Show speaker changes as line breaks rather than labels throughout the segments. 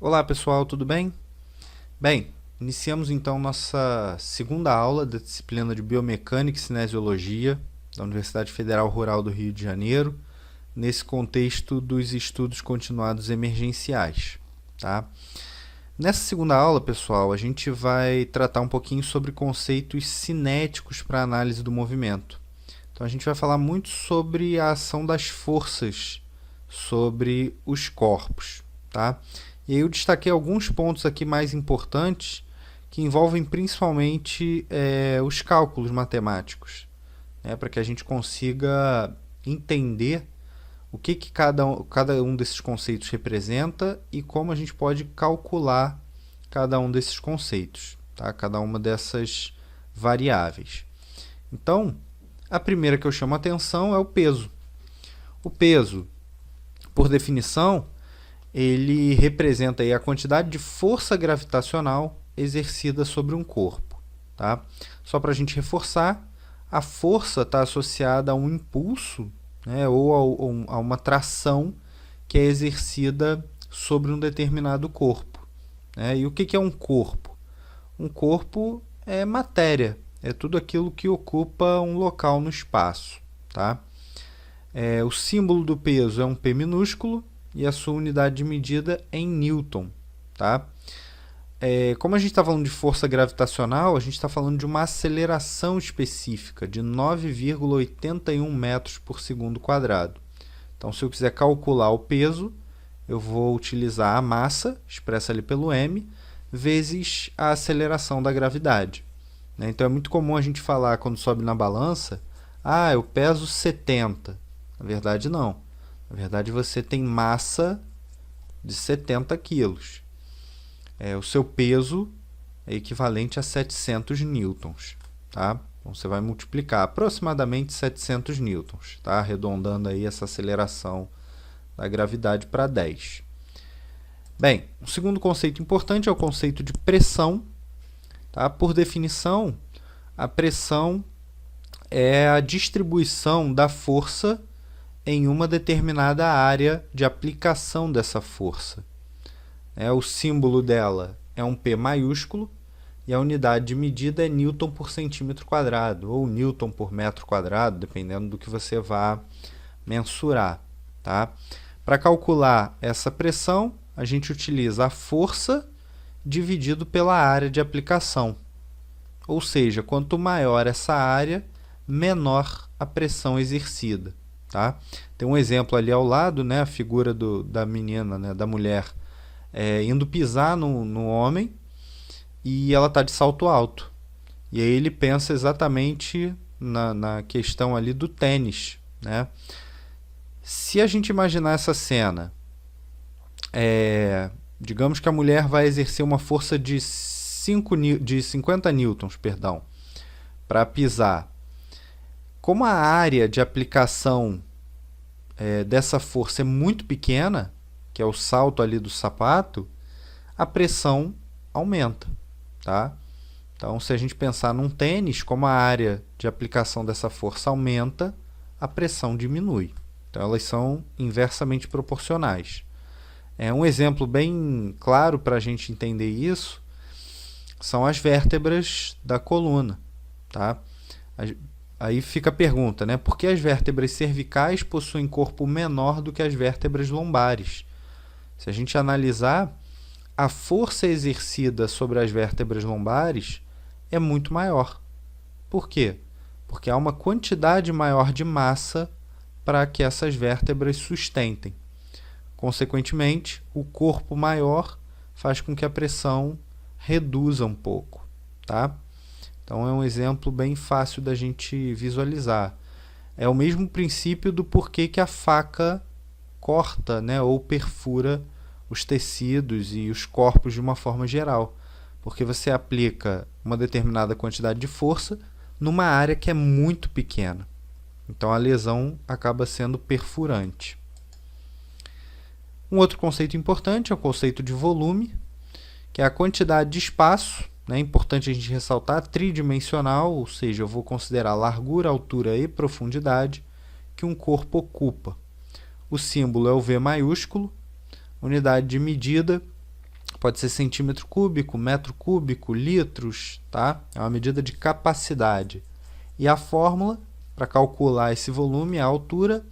Olá pessoal, tudo bem? Bem, iniciamos então nossa segunda aula da disciplina de Biomecânica e Cinesiologia da Universidade Federal Rural do Rio de Janeiro, nesse contexto dos estudos continuados emergenciais. Tá? Nessa segunda aula, pessoal, a gente vai tratar um pouquinho sobre conceitos cinéticos para análise do movimento. Então a gente vai falar muito sobre a ação das forças sobre os corpos. Tá? E aí eu destaquei alguns pontos aqui mais importantes que envolvem principalmente os cálculos matemáticos, né, para que a gente consiga entender o que cada um desses conceitos representa e como a gente pode calcular cada um desses conceitos, tá? Cada uma dessas variáveis. Então, a primeira que eu chamo a atenção é o peso. O peso, por definição, ele representa aí a quantidade de força gravitacional exercida sobre um corpo. Tá? Só para a gente reforçar, a força está associada a um impulso, né, ou a uma tração que é exercida sobre um determinado corpo. Né? E o que é um corpo? Um corpo é matéria, é tudo aquilo que ocupa um local no espaço. Tá? O símbolo do peso é um P minúsculo, e a sua unidade de medida é em Newton. Tá? Como a gente está falando de força gravitacional, a gente está falando de uma aceleração específica de 9,81 metros por segundo quadrado. Então, se eu quiser calcular o peso, eu vou utilizar a massa, expressa ali pelo m, vezes a aceleração da gravidade. Então, é muito comum a gente falar, quando sobe na balança, eu peso 70. Na verdade, não. Na verdade, você tem massa de 70 quilos. O seu peso é equivalente a 700 newtons. Tá? Então, você vai multiplicar aproximadamente 700 newtons, tá? Arredondando aí essa aceleração da gravidade para 10. Bem, o segundo conceito importante é o conceito de pressão. Tá? Por definição, a pressão é a distribuição da força em uma determinada área de aplicação dessa força. O símbolo dela é um P maiúsculo e a unidade de medida é Newton por centímetro quadrado ou Newton por metro quadrado, dependendo do que você vá mensurar. Tá? Para calcular essa pressão, a gente utiliza a força dividido pela área de aplicação. Ou seja, quanto maior essa área, menor a pressão exercida. Tá? Tem um exemplo ali ao lado, né, a figura da menina, né, da mulher, indo pisar no homem e ela está de salto alto. E aí ele pensa exatamente na questão ali do tênis. Né? Se a gente imaginar essa cena, digamos que a mulher vai exercer uma força de 50 newtons, para pisar. Como a área de aplicação dessa força é muito pequena, que é o salto ali do sapato, a pressão aumenta. Tá? Então, se a gente pensar num tênis, como a área de aplicação dessa força aumenta, a pressão diminui. Então, elas são inversamente proporcionais. Um exemplo bem claro para a gente entender isso são as vértebras da coluna. Tá? Aí fica a pergunta, né? Por que as vértebras cervicais possuem corpo menor do que as vértebras lombares? Se a gente analisar, a força exercida sobre as vértebras lombares é muito maior. Por quê? Porque há uma quantidade maior de massa para que essas vértebras sustentem. Consequentemente, o corpo maior faz com que a pressão reduza um pouco. Tá? Então, é um exemplo bem fácil da gente visualizar. É o mesmo princípio do porquê que a faca corta, né, ou perfura os tecidos e os corpos de uma forma geral. Porque você aplica uma determinada quantidade de força numa área que é muito pequena. Então, a lesão acaba sendo perfurante. Um outro conceito importante é o conceito de volume, que é a quantidade de espaço. É importante a gente ressaltar, tridimensional, ou seja, eu vou considerar largura, altura e profundidade que um corpo ocupa. O símbolo é o V maiúsculo, unidade de medida Pode ser centímetro cúbico, metro cúbico, litros, tá? É uma medida de capacidade. E a fórmula para calcular esse volume é a altura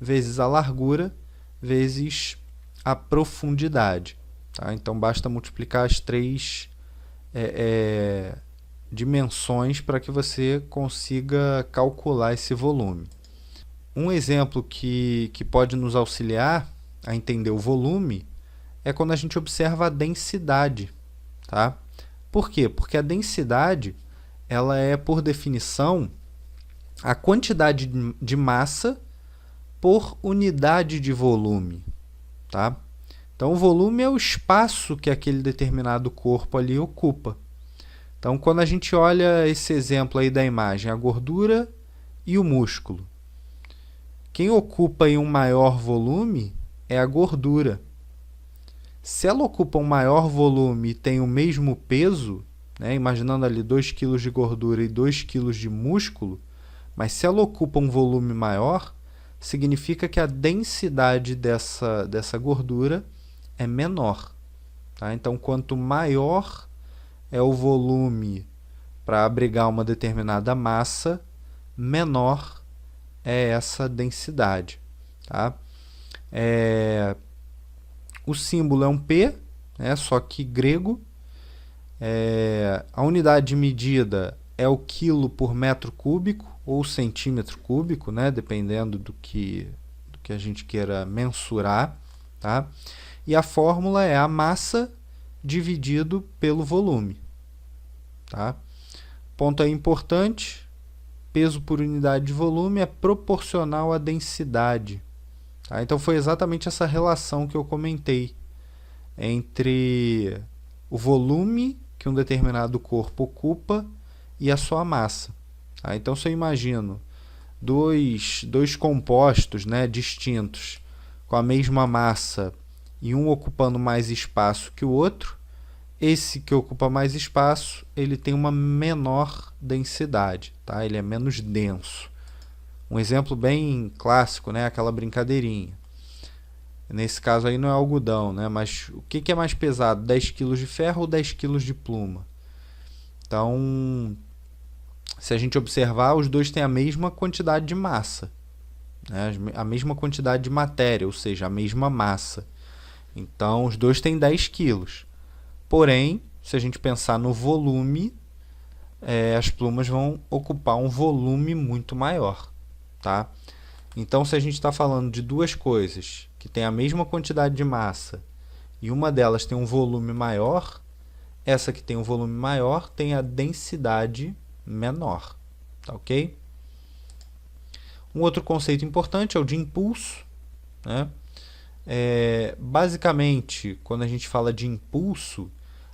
vezes a largura vezes a profundidade. Tá? Então, basta multiplicar as três dimensões para que você consiga calcular esse volume. Um exemplo que pode nos auxiliar a entender o volume é quando a gente observa a densidade. Tá? Por quê? Porque a densidade ela é, por definição, a quantidade de massa por unidade de volume. Tá? Então, o volume é o espaço que aquele determinado corpo ali ocupa. Então, quando a gente olha esse exemplo aí da imagem, a gordura e o músculo, quem ocupa aí um maior volume é a gordura. Se ela ocupa um maior volume e tem o mesmo peso, né, imaginando ali 2 kg de gordura e 2 kg de músculo, mas se ela ocupa um volume maior, significa que a densidade dessa gordura é menor. Tá? Então, quanto maior é o volume para abrigar uma determinada massa, menor é essa densidade. Tá? O símbolo é um P, né, só que grego. A unidade de medida é o quilo por metro cúbico ou centímetro cúbico, né, dependendo do que a gente queira mensurar. Tá? E a fórmula é a massa dividido pelo volume. Tá? Ponto aí importante, peso por unidade de volume é proporcional à densidade. Tá? Então, foi exatamente essa relação que eu comentei entre o volume que um determinado corpo ocupa e a sua massa. Tá? Então, se eu imagino dois compostos, né, distintos com a mesma massa e um ocupando mais espaço que o outro, esse que ocupa mais espaço, ele tem uma menor densidade, tá? Ele é menos denso. Um exemplo bem clássico, né? Aquela brincadeirinha. Nesse caso aí não é algodão, né? Mas o que é mais pesado, 10 kg de ferro ou 10 kg de pluma? Então, se a gente observar, os dois têm a mesma quantidade de massa, né? A mesma quantidade de matéria, ou seja, a mesma massa. Então, os dois têm 10 quilos. Porém, se a gente pensar no volume, as plumas vão ocupar um volume muito maior. Tá? Então, se a gente está falando de duas coisas que têm a mesma quantidade de massa e uma delas tem um volume maior, essa que tem um volume maior tem a densidade menor. Tá, ok? Um outro conceito importante é o de impulso. Né? Basicamente, quando a gente fala de impulso,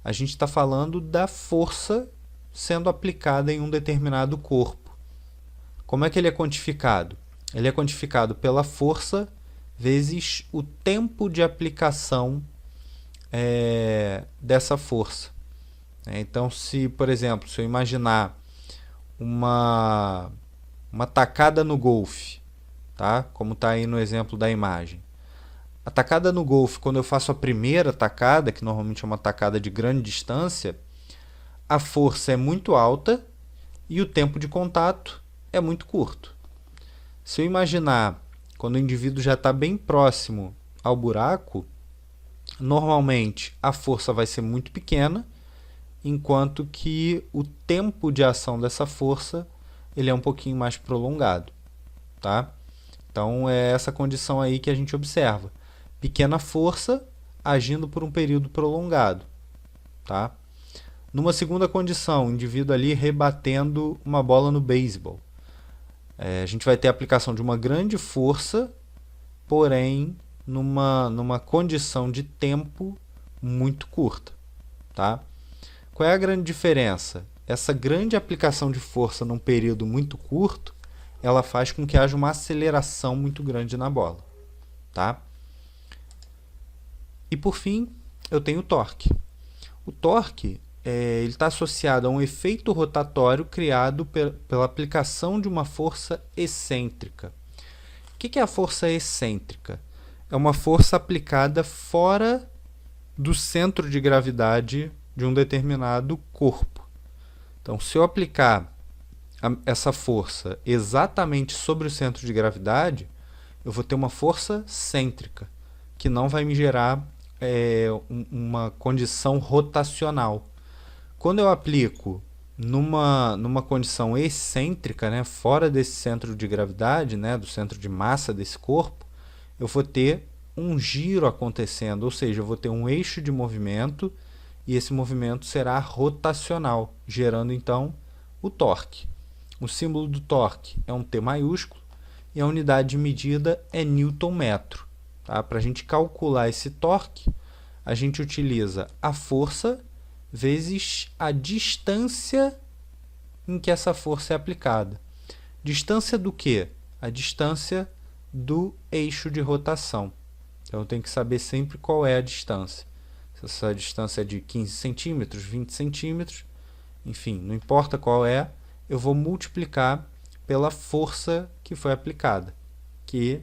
a gente está falando da força sendo aplicada em um determinado corpo. Como é que ele é quantificado? Ele é quantificado pela força vezes o tempo de aplicação dessa força. Então, se, por exemplo, se eu imaginar uma tacada no golfe, tá? Como está aí no exemplo da imagem. A tacada no golfe, quando eu faço a primeira tacada, que normalmente é uma tacada de grande distância, a força é muito alta e o tempo de contato é muito curto. Se eu imaginar quando o indivíduo já está bem próximo ao buraco, normalmente a força vai ser muito pequena, enquanto que o tempo de ação dessa força ele é um pouquinho mais prolongado. Tá? Então, é essa condição aí que a gente observa. Pequena força agindo por um período prolongado. Tá? Numa segunda condição, o indivíduo ali rebatendo uma bola no beisebol. A gente vai ter a aplicação de uma grande força, porém numa condição de tempo muito curta. Tá? Qual é a grande diferença? Essa grande aplicação de força num período muito curto, ela faz com que haja uma aceleração muito grande na bola. Tá? E por fim, eu tenho o torque. O torque ele está associado a um efeito rotatório criado pela aplicação de uma força excêntrica. O que é a força excêntrica? É uma força aplicada fora do centro de gravidade de um determinado corpo. Então, se eu aplicar essa força exatamente sobre o centro de gravidade, eu vou ter uma força cêntrica, que não vai me gerar uma condição rotacional. Quando eu aplico numa condição excêntrica, né, fora desse centro de gravidade, né, do centro de massa desse corpo, eu vou ter um giro acontecendo, ou seja, eu vou ter um eixo de movimento e esse movimento será rotacional, gerando então o torque. O símbolo do torque é um T maiúsculo e a unidade de medida é Newton-metro. Tá? Para a gente calcular esse torque, a gente utiliza a força vezes a distância em que essa força é aplicada. Distância do quê? A distância do eixo de rotação. Então, eu tenho que saber sempre qual é a distância. Se essa distância é de 15 centímetros, 20 centímetros, enfim, não importa qual é, eu vou multiplicar pela força que foi aplicada, que,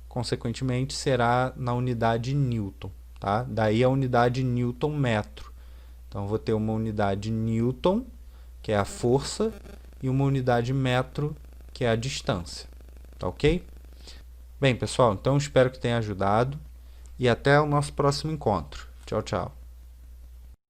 consequentemente, será na unidade Newton. Tá? Daí a unidade Newton-metro. Então, eu vou ter uma unidade Newton, que é a força, e uma unidade metro, que é a distância. Tá ok? Bem, pessoal, então espero que tenha ajudado e até o nosso próximo encontro. Tchau, tchau.